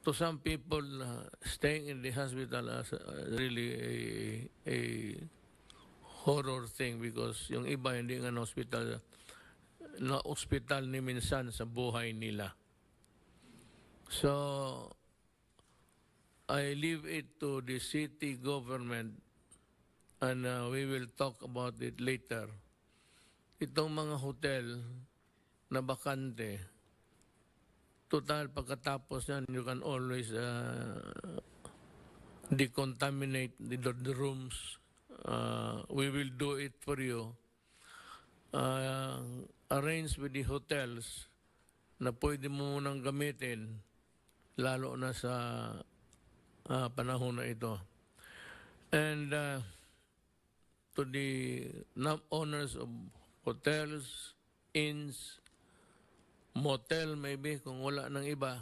to some people, staying in the hospital is really a horror thing because yung iba hindi nga na hospital ni minsan sa buhay nila. So, I leave it to the city government and we will talk about it later. Itong mga hotel na bakante, total pagkatapos yan, you can always decontaminate the rooms. We will do it for you. Arrange with the hotels na pwede mo munang gamitin lalo na sa panahon na ito. And to the owners of hotels, inns, motel maybe kung wala ng iba,